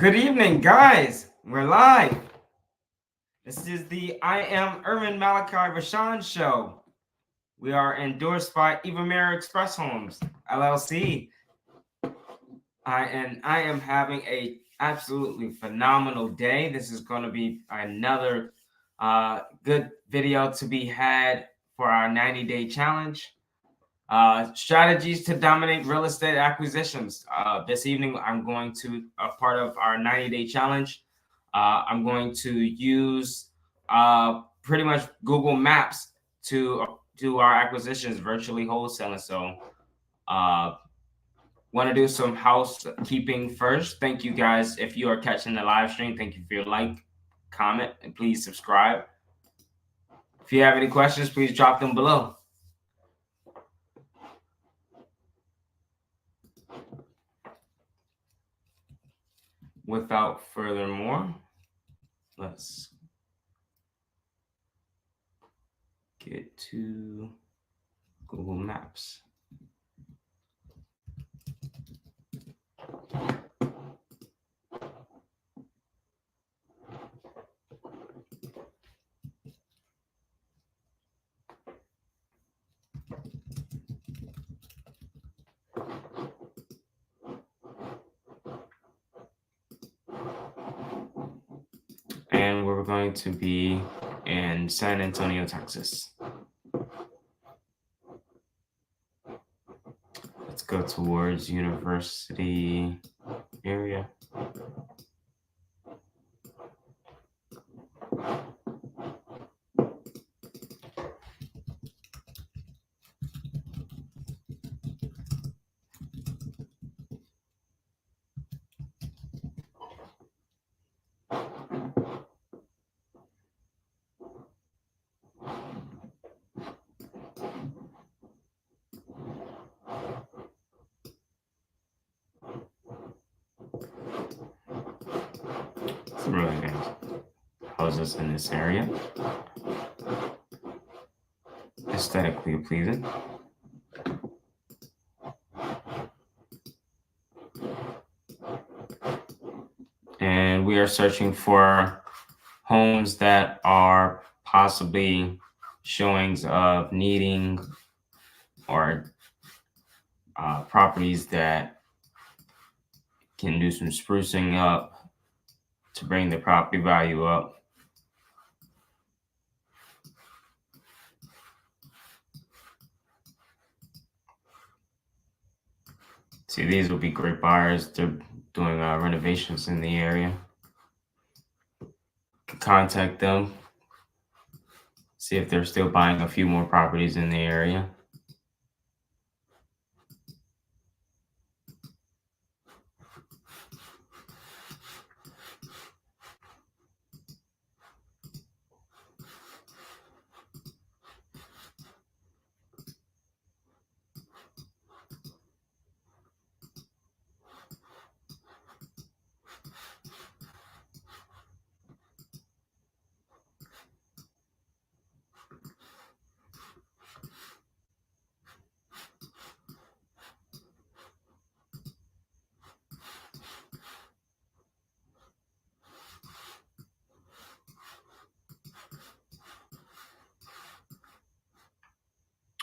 Good evening, guys. We're live. This is the I Am MALACHI-RESEAN show. We are endorsed by Evamir Express Homes, LLC. I am having a absolutely phenomenal day. This is going to be another good video to be had for our 90-day challenge. Strategies to dominate real estate acquisitions. This evening, I'm going to, part of our 90-day challenge, I'm going to use pretty much Google Maps to do our acquisitions virtually wholesaling. So want to do some housekeeping first. Thank you guys. If you are catching the live stream, thank you for your like, comment, and please subscribe. If you have any questions, please drop them below. Without further more, let's get to Google Maps. And we're going to be in San Antonio, Texas. Let's go towards University area. It's really nice houses in this area. Aesthetically pleasing. And we are searching for homes that are possibly showings of needing or properties that can do some sprucing up to bring the property value up. See, these will be great buyers. They're doing renovations in the area. Contact them. See if they're still buying a few more properties in the area.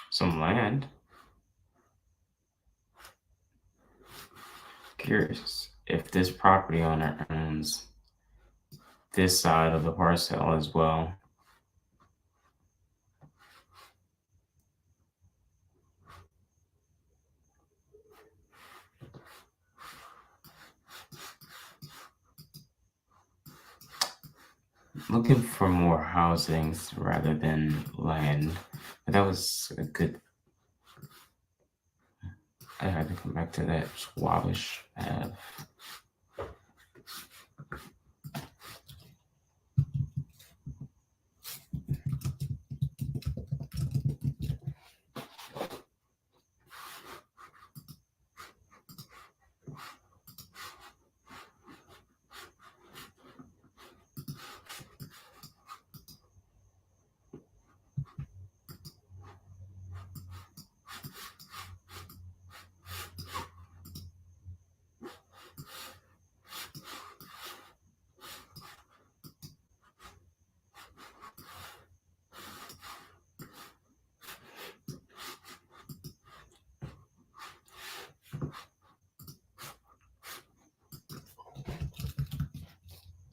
Some land. Curious if this property owner owns this side of the parcel as well. Looking for more housings rather than land. But that was a good. I had to come back to that Swabish Ave.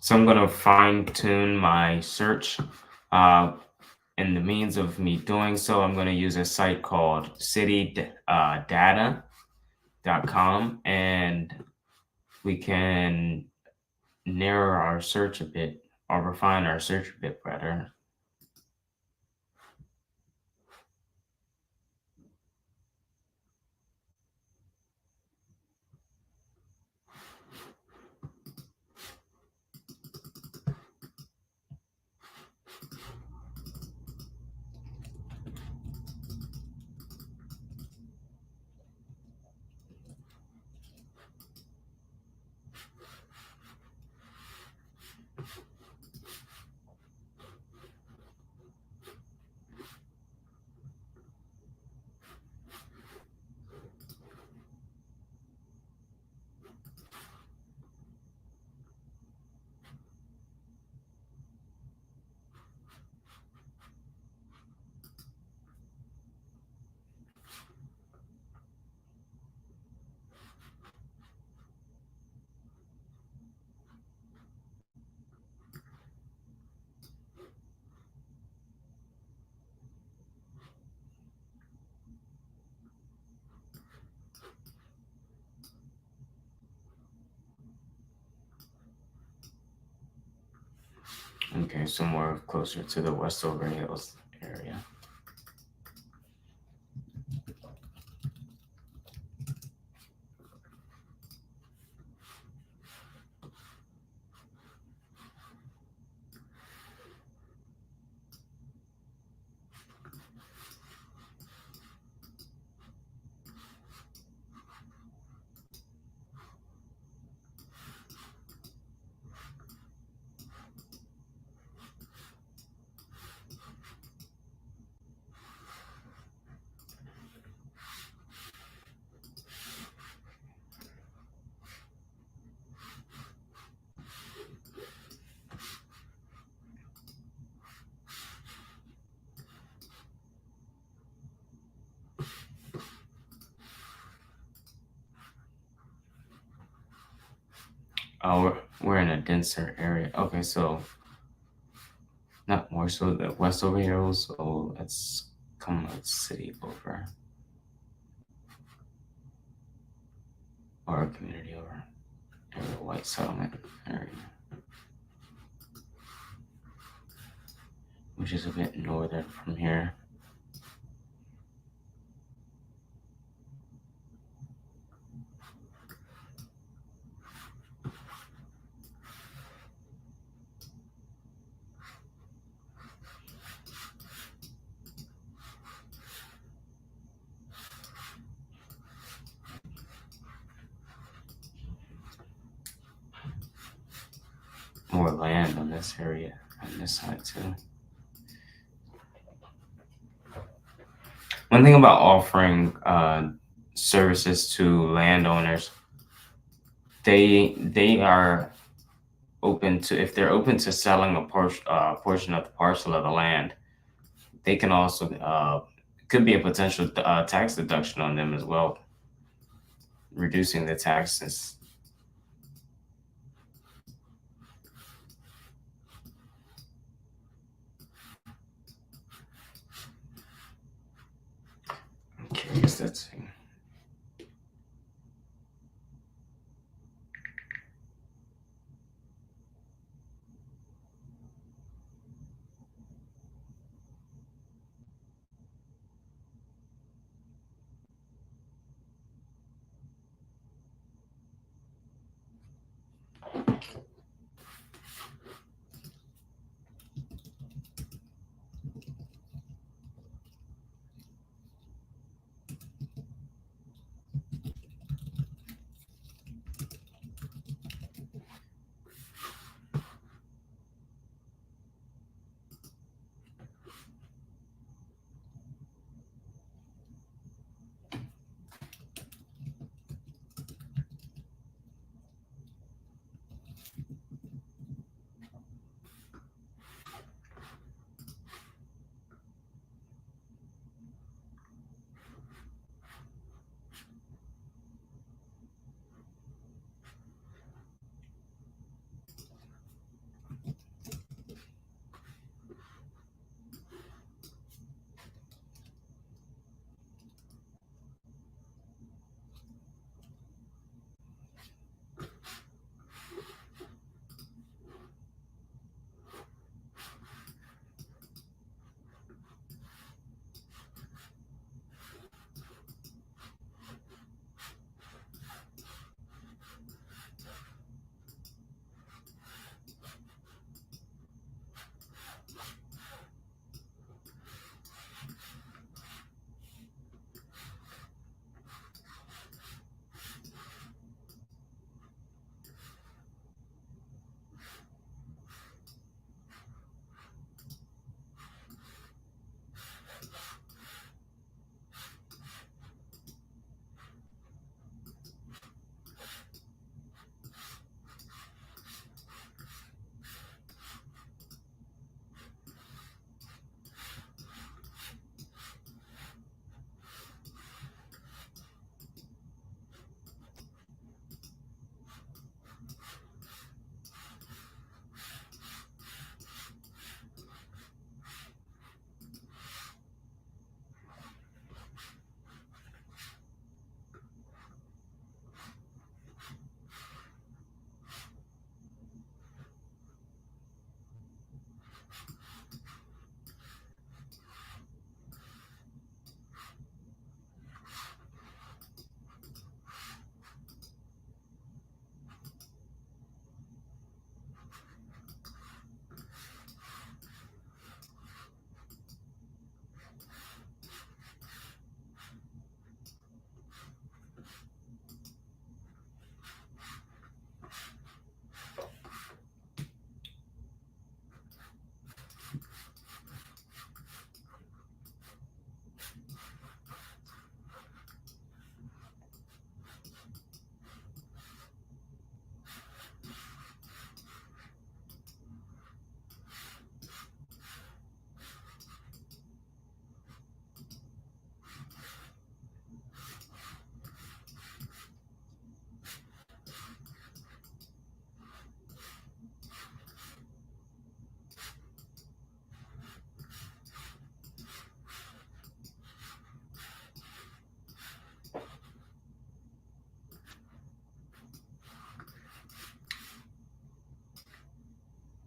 So I'm going to fine tune my search. And the means of me doing so, I'm going to use a site called citydata.com, and we can narrow our search a bit, or refine our search a bit better. Okay, somewhere closer to the Westover Hills area. Oh, we're in a denser area. Okay, so not more so the Westover Hills, so let's come with city over, or community over, area, white settlement area, which is a bit northern from here. More land on this area, on this side too. One thing about offering services to landowners, they are open to, if they're open to selling a portion of the parcel of the land, they can also could be a potential tax deduction on them as well, reducing the taxes. I'm curious, that's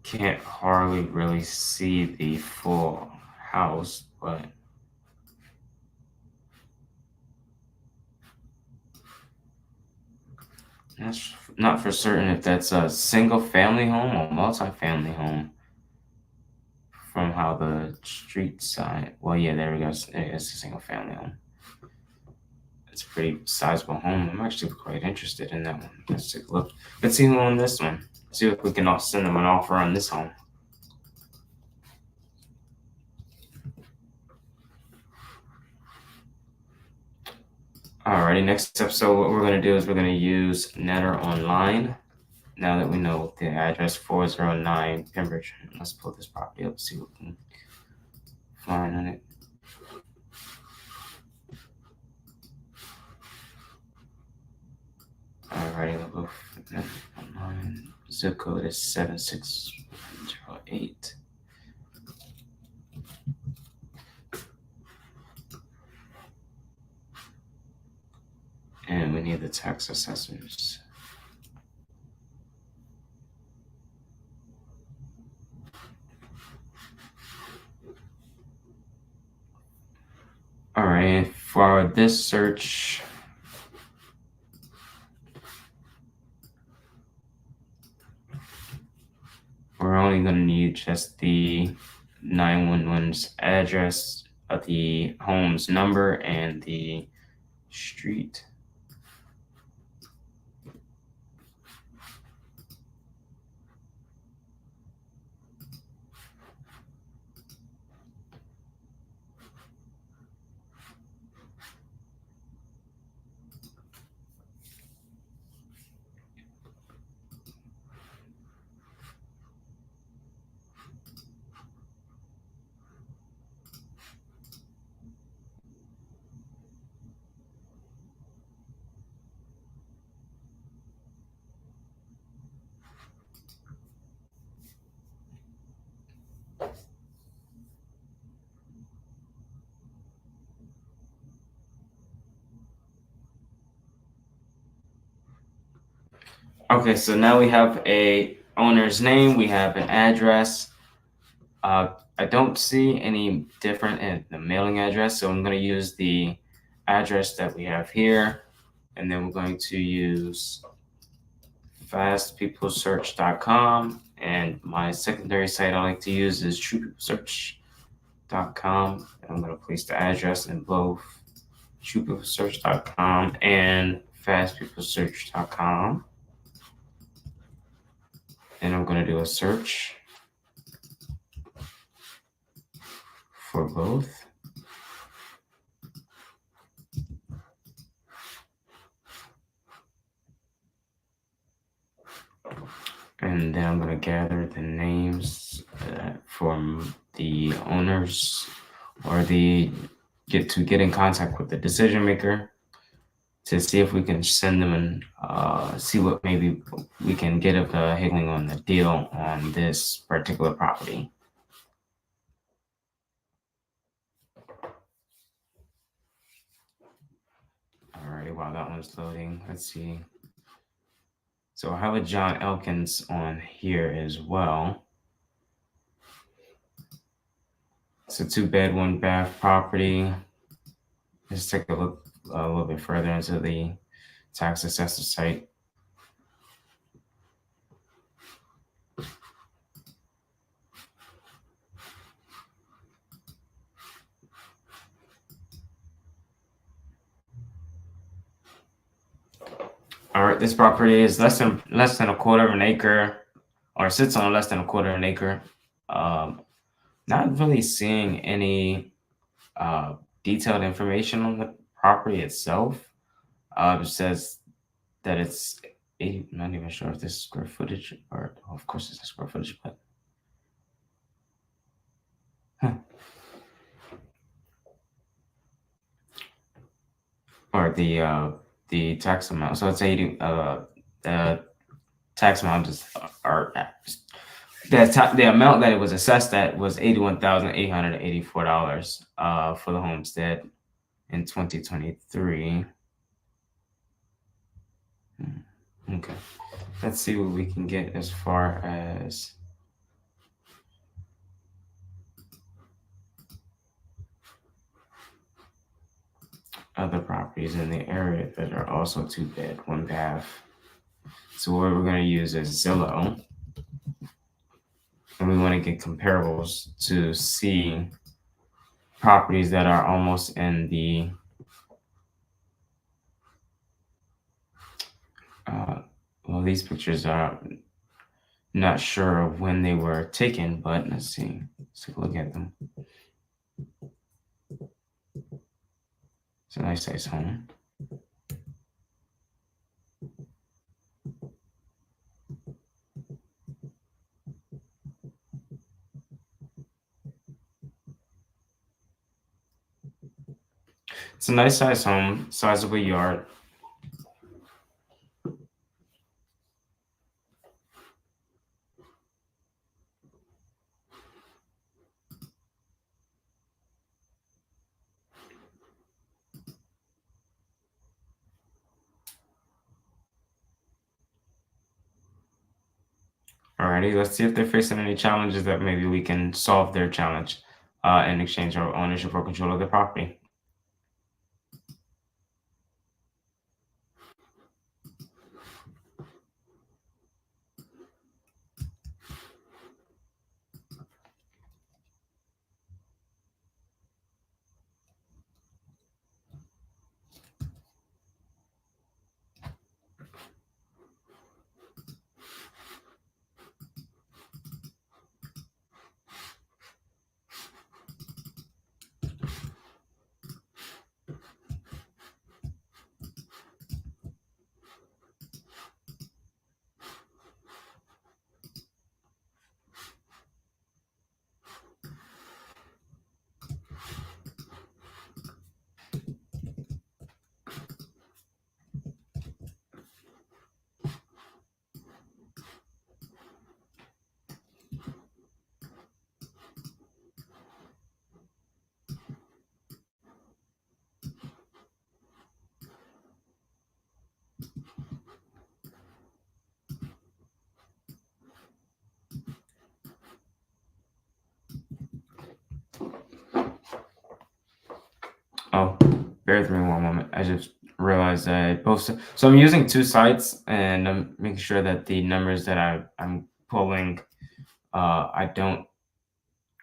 can't hardly really see the full house, but that's not for certain if that's a single family home or multi-family home from how the street side. Well, yeah, there we go. It's a single family home. It's a pretty sizable home. I'm actually quite interested in that one. Let's take a look. Let's see who owned this one. See if we can send them an offer on this home. Alrighty, next episode, what we're going to do is we're going to use Netter Online. Now that we know the address 409 Pembridge, let's pull this property up, see what we can find on it. Alrighty, we'll go for Netter Online. Zip code is 76008. And we need the tax assessors. All right, for this search, we're only going to need just the 911's address of the home's number and the street. Okay, so now we have a owner's name, we have an address. I don't see any different in the mailing address, so I'm going to use the address that we have here, and then we're going to use fastpeoplesearch.com, and my secondary site I like to use is truepeoplesearch.com. I'm going to place the address in both truepeoplesearch.com and fastpeoplesearch.com. And I'm going to do a search for both. And then I'm going to gather the names from the owners or get in contact with the decision maker to see if we can send them and see what maybe we can get of the higgling on the deal on this particular property. All right, while that one's loading, let's see. So I have a John Elkins on here as well. It's a 2-bed, 1-bath property. Let's take a look a little bit further into the tax assessor site. All right, this property is less than a quarter of an acre, or sits on less than a quarter of an acre. Not really seeing any detailed information on the property itself. It says that it's I'm not even sure if this is square footage or of course it's square footage, but or the tax amount. So it's 80. The tax amount is the amount that it was assessed at was $81,884 for the homestead in 2023. Okay, let's see what we can get as far as other properties in the area that are also 2-bed, 1 bath. So what we're going to use is Zillow, and we want to get comparables to see properties that are almost in the well, these pictures are not sure of when they were taken, but let's see. Let's take a look at them. It's a nice size home. It's a nice size home, sizable yard. Alrighty, let's see if they're facing any challenges that maybe we can solve their challenge in exchange for ownership or control of the property. Oh, bear with me one moment. I just realized I posted. So I'm using 2 sites, and I'm making sure that the numbers that I'm pulling, I don't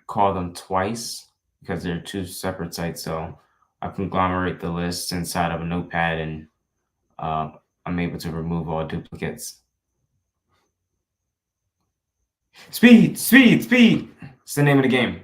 call them twice because they're 2 separate sites. So I conglomerate the lists inside of a notepad, and I'm able to remove all duplicates. Speed, speed, speed. It's the name of the game.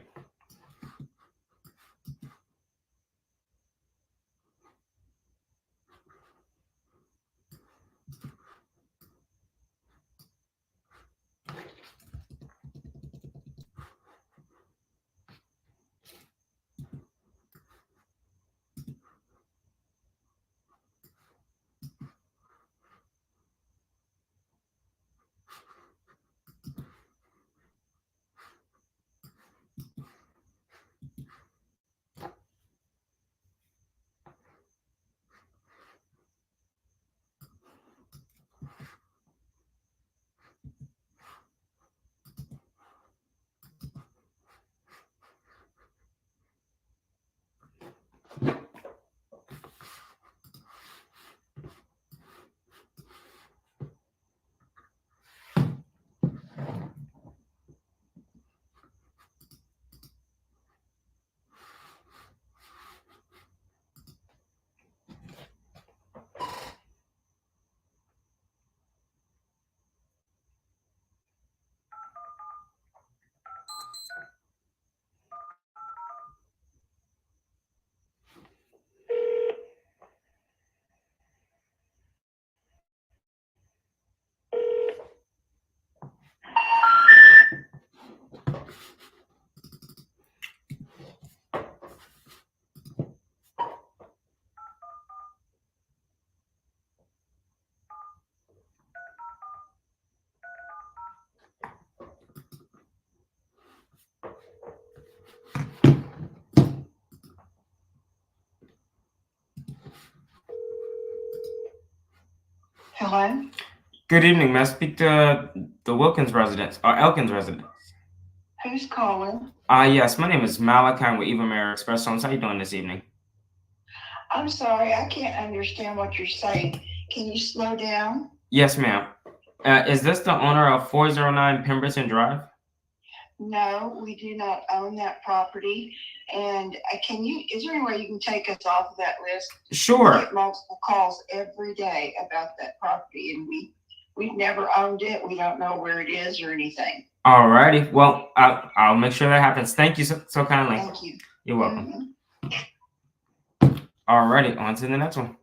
Hello? Good evening. May I speak to the Wilkins residence or Elkins residence? Who's calling? Yes, my name is Malachi with Eva Express Homes. How you doing this evening? I'm sorry, I can't understand what you're saying. Can you slow down? Yes, ma'am. Is this the owner of 409 Pemberton Drive? No, we do not own that property. And is there any way you can take us off of that list? We Sure. get multiple calls every day about that property, and we've never owned it. We don't know where it is or anything. Alrighty. Well, I'll make sure that happens. Thank you so kindly. Thank you. You're welcome. Mhm. Alrighty, on to the next one.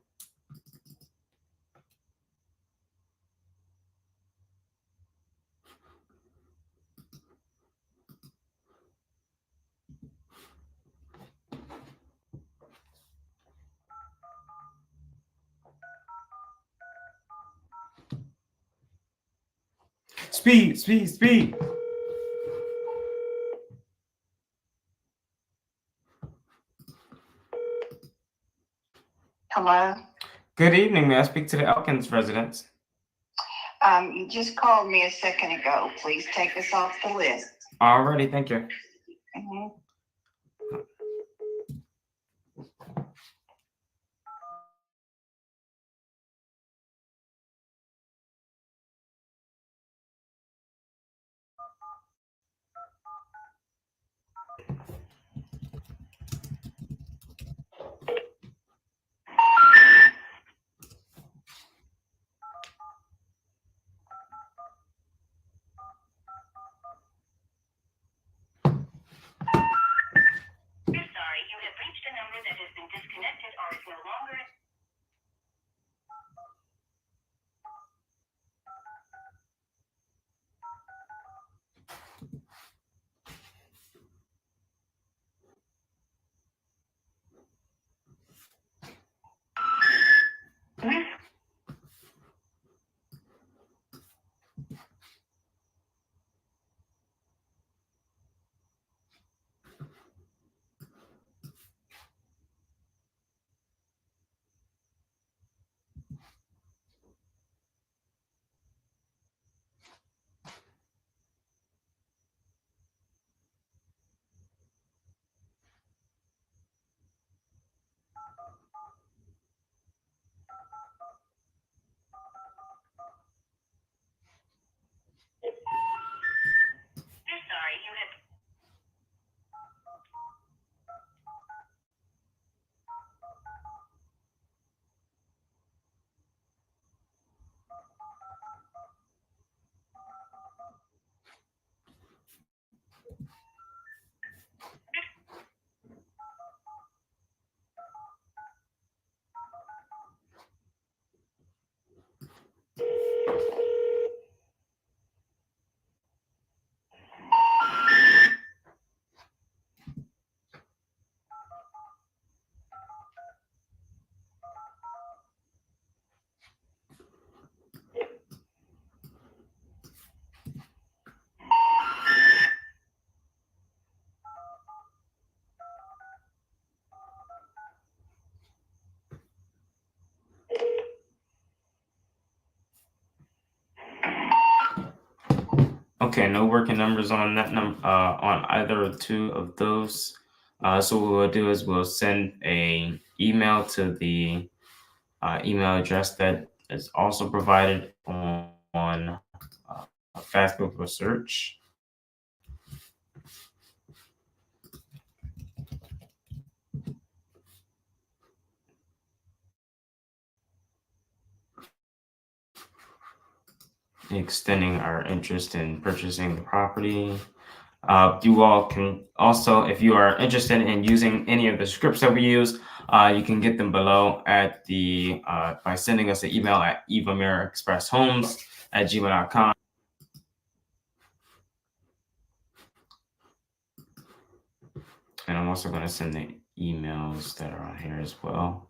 Speed, speed, speed. Hello? Good evening. May I speak to the Elkins residence? You just called me a second ago. Please take us off the list. Alrighty, thank you. Mhm. We're sorry, you have reached a number that has been disconnected or is no longer. We're sorry, you have. Okay, no working numbers on that on either or two of those. So what we'll do is we'll send a email to the email address that is also provided on Facebook research. Extending our interest in purchasing the property. You all can also, if you are interested in using any of the scripts that we use, you can get them below at the by sending us an email at evamirexpresshomes@gmail.com. And I'm also going to send the emails that are on here as well.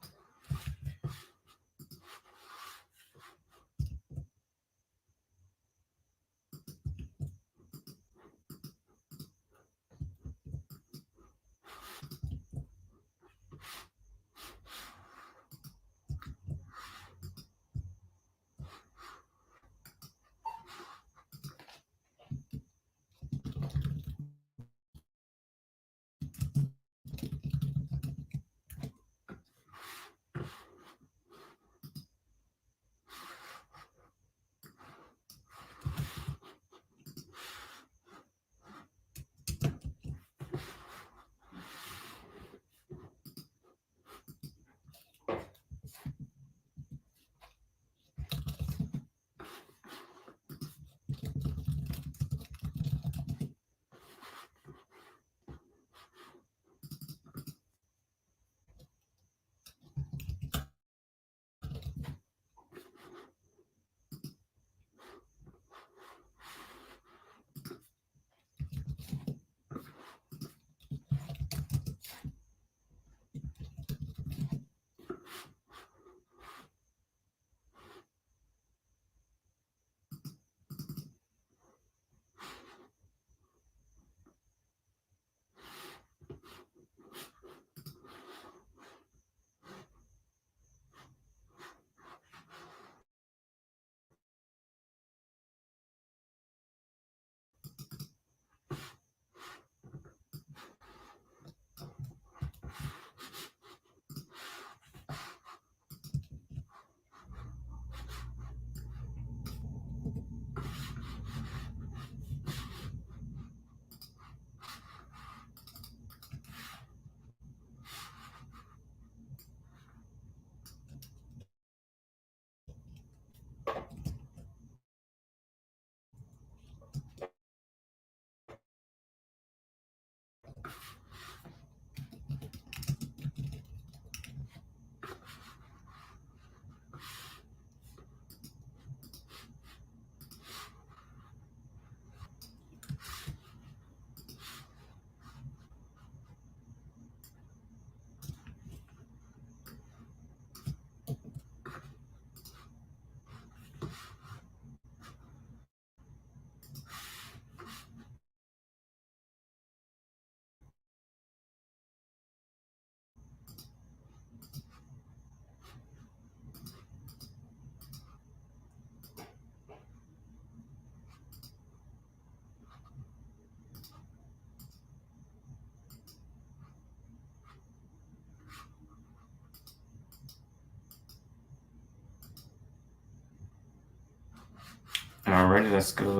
Alrighty, let's go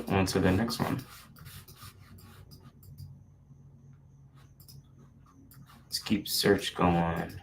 on to the next one. Let's keep search going.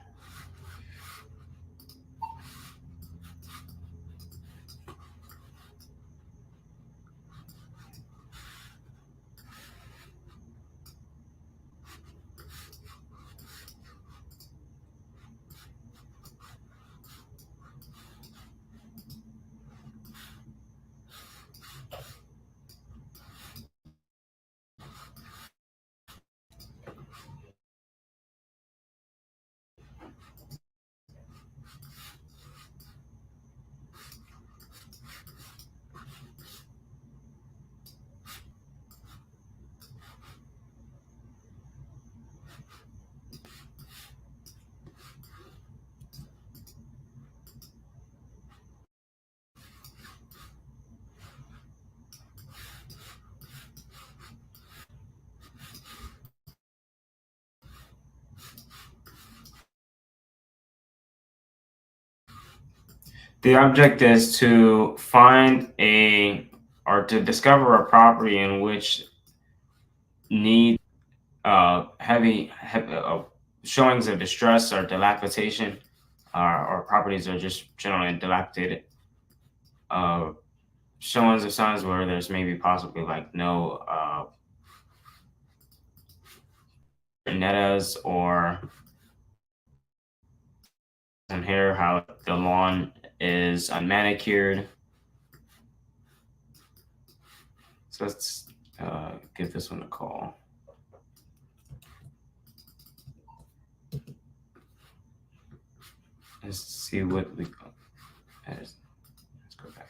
The object is to find or to discover a property in which need heavy showings of distress or dilapidation, or properties are just generally dilapidated. Showings of signs where there's maybe possibly like no nettas, or and here how the lawn is unmanicured. So let's give this one a call. Let's see what we got. Let's go back.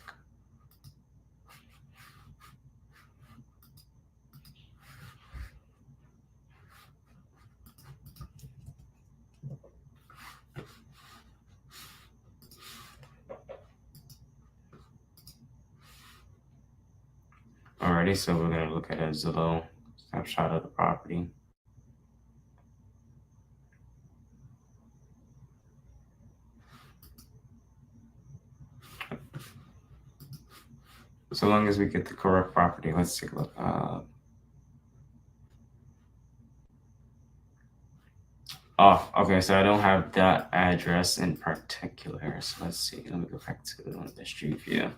Alrighty, so we're going to look at a Zillow snapshot of the property. So long as we get the correct property, let's take a look. Oh, okay, so I don't have that address in particular. So let's see. Let me go back to the street view.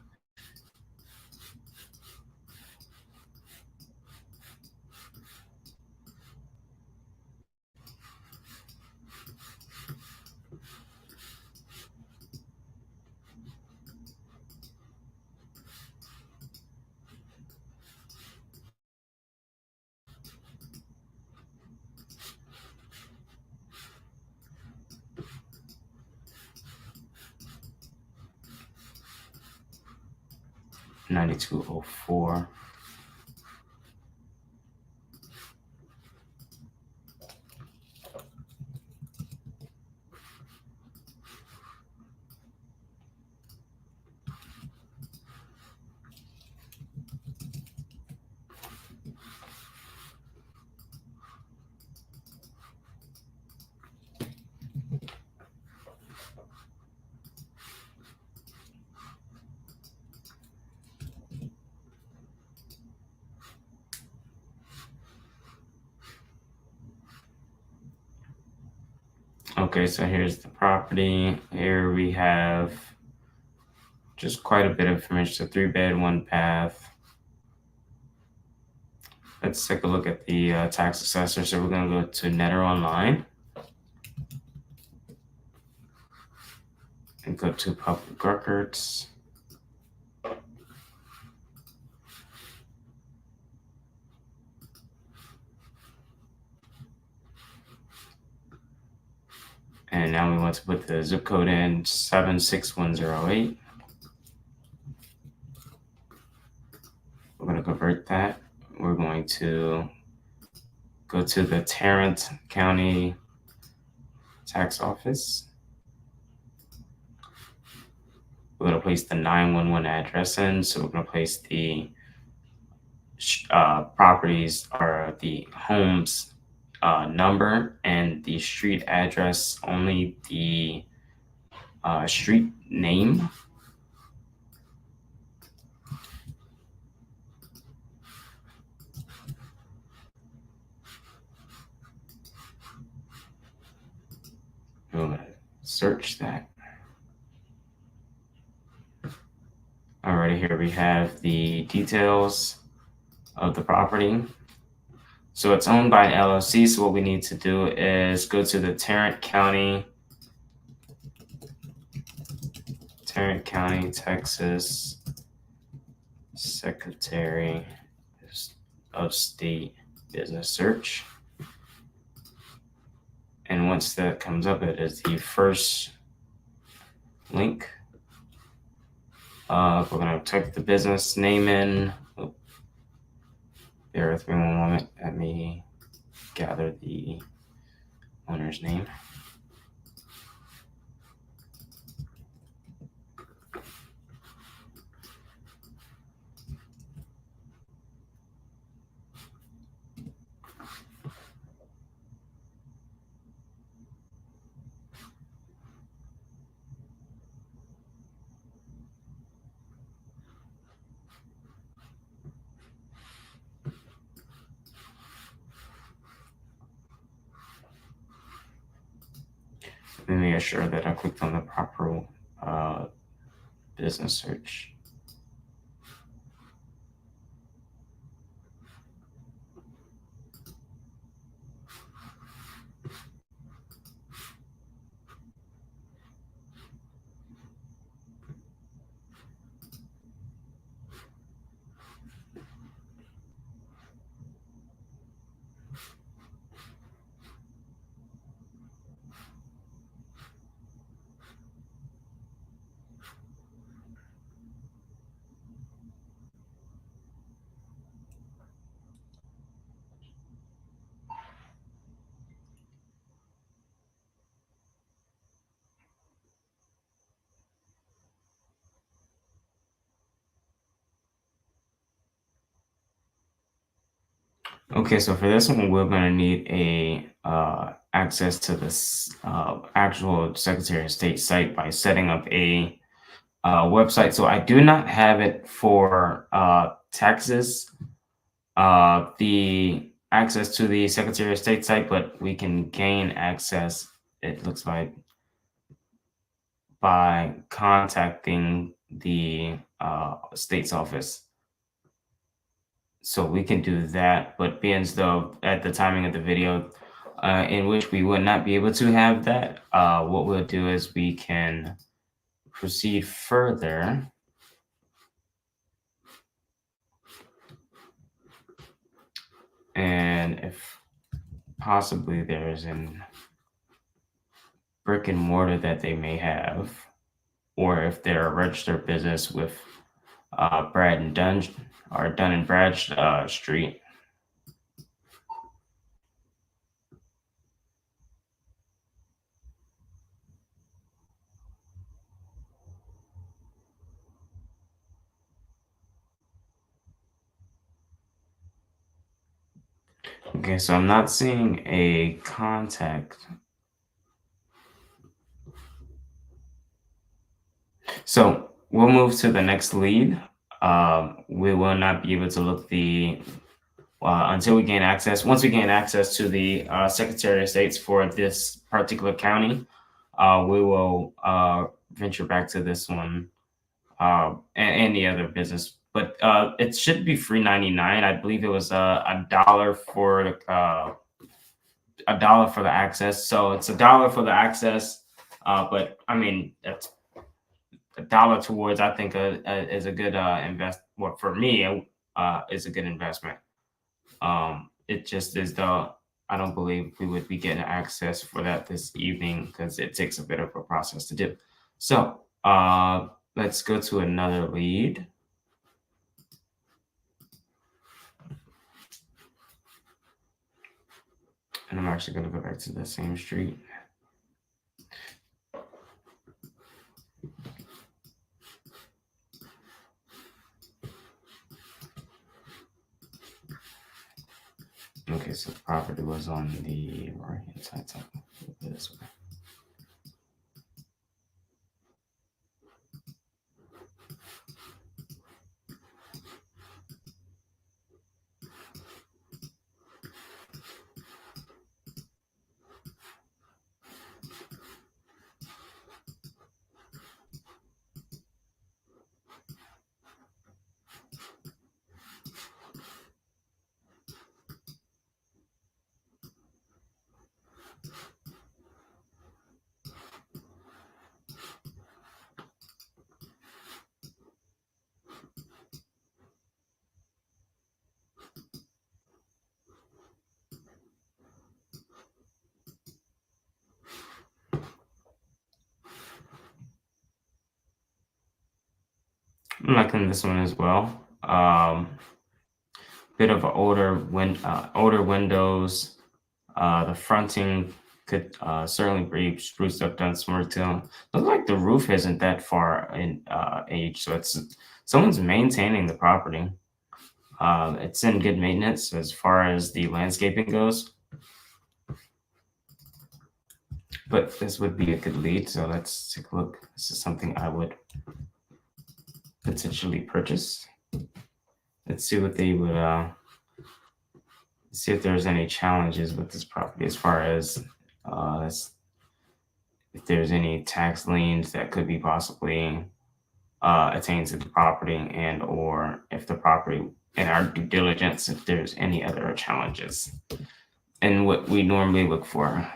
$92.04. Okay, so here's the property. Here we have just quite a bit of information. So 3-bed, 1-bath. Let's take a look at the tax assessor. So we're going to go to Netter Online and go to public records. And now we want to put the zip code in 76108. We're going to convert that. We're going to go to the Tarrant County Tax Office. We're going to place the 911 address in. So we're going to place the properties or the homes number and the street address, only the street name. search that. Alrighty, here we have the details of the property. So it's owned by an LLC. So what we need to do is go to the Tarrant County, Texas Secretary of State Business Search. And once that comes up, it is the first link. We're going to type the business name in. Oh, bear with me one moment. Let me gather the owner's name. Let me make sure that I clicked on the proper business search. Okay, so for this one, we're going to need a access to this actual Secretary of State site by setting up a website. So I do not have it for Texas, the access to the Secretary of State site, but we can gain access, it looks like, by contacting the state's office. So we can do that, but being as though at the timing of the video in which we would not be able to have that, what we'll do is we can proceed further. And if possibly there's an brick and mortar that they may have, or if they're a registered business with Brad and Dunn or Dun and Brad Street. Okay, so I'm not seeing a contact. So we'll move to the next lead. We will not be able to look the until we gain access. Once we gain access to the Secretary of States for this particular county, we will venture back to this one and the other business. But it should be $3.99. I believe it was $1 for the access. So it's $1 for the access. But I mean, that's $1 towards, I think, is a good invest. Well, for me, is a good investment. It just is though I don't believe we would be getting access for that this evening because it takes a bit of a process to do. So let's go to another lead. And I'm actually going to go back to the same street. Okay, so the property was on the right-hand side, so this way. I'm liking this one as well. Bit of older windows. The fronting could certainly be spruced up, done some work to them. Looks like the roof isn't that far in age, so it's someone's maintaining the property. It's in good maintenance as far as the landscaping goes. But this would be a good lead, so let's take a look. This is something I would potentially purchase. Let's see what they would see if there's any challenges with this property as far as if there's any tax liens that could be possibly attained to the property, and or if the property in our due diligence, if there's any other challenges and what we normally look for.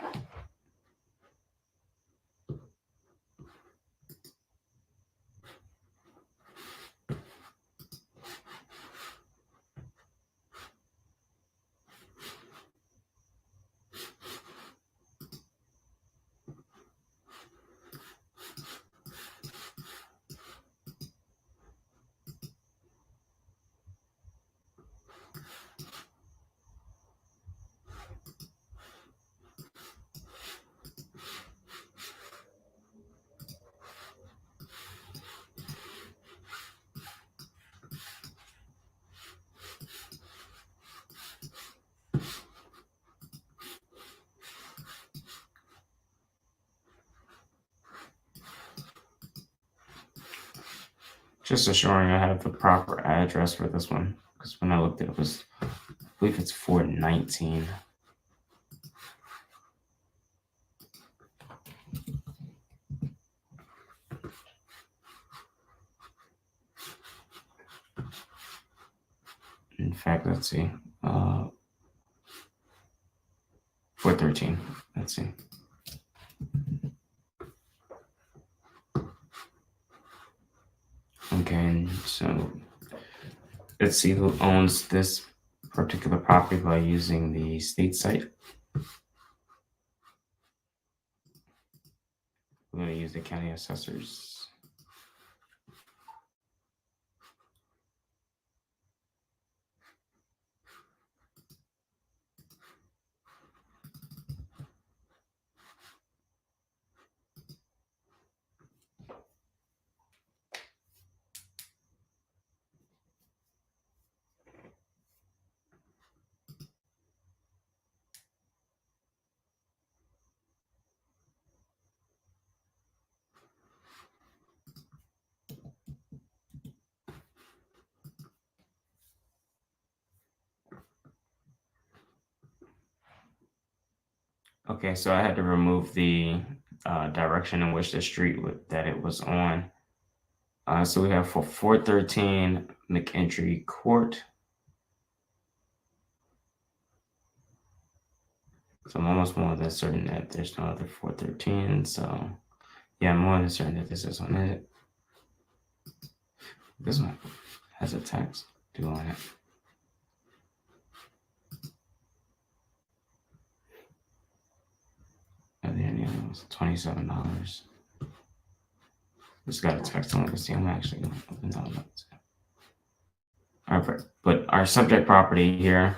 Just assuring I have the proper address for this one, because when I looked at it, I believe it's 419. In fact, let's see. 413. Let's see. Okay, so let's see who owns this particular property by using the state site. We're going to use the county assessors. Okay, so I had to remove the direction in which the street that it was on. So we have for 413 McEntry Court. So I'm almost more than certain that there's no other 413. So yeah, I'm more than certain that this is on it. This one has a tax due on it. And then it was $27. Just got a text on it. See, I'm actually going to open that up. All right, but our subject property here.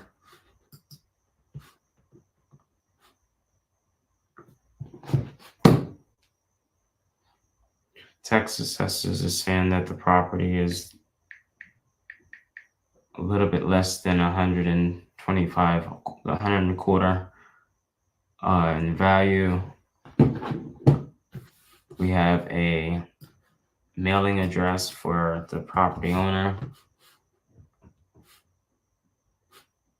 Tax assessors is saying that the property is a little bit less than 125, 100 and a quarter in value. We have a mailing address for the property owner.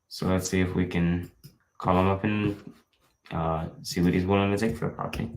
So let's see if we can call him up and see what he's willing to take for the property.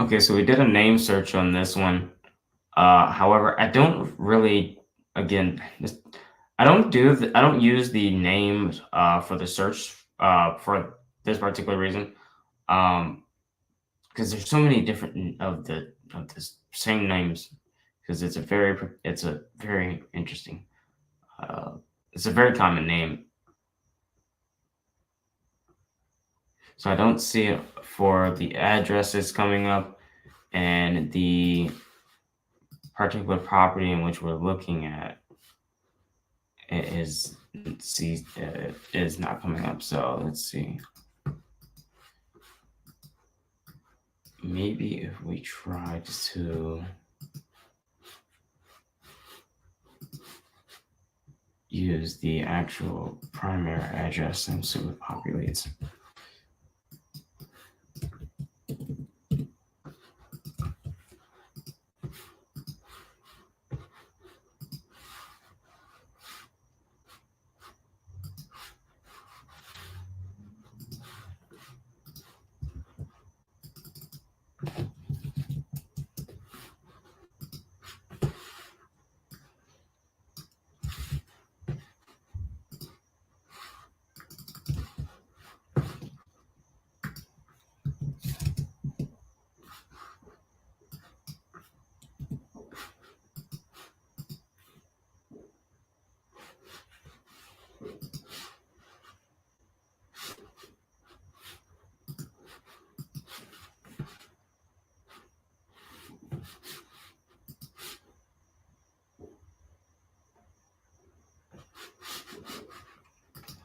Okay, so we did a name search on this one. However, I don't really, again, I don't use the name for the search for this particular reason. Because there's so many different of the same names. Because it's a very interesting. It's a very common name. So I don't see it for the addresses coming up and the particular property in which we're looking at. It is not coming up. So let's see. Maybe if we tried to use the actual primary address and see what populates.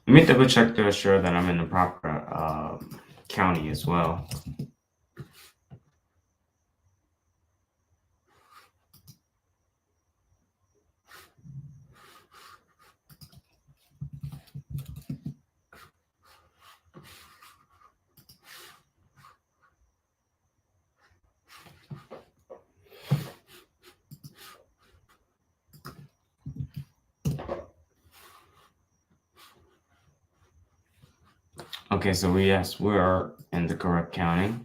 Let me double check to assure that I'm in the proper county as well. Okay, so yes, we are in the correct county.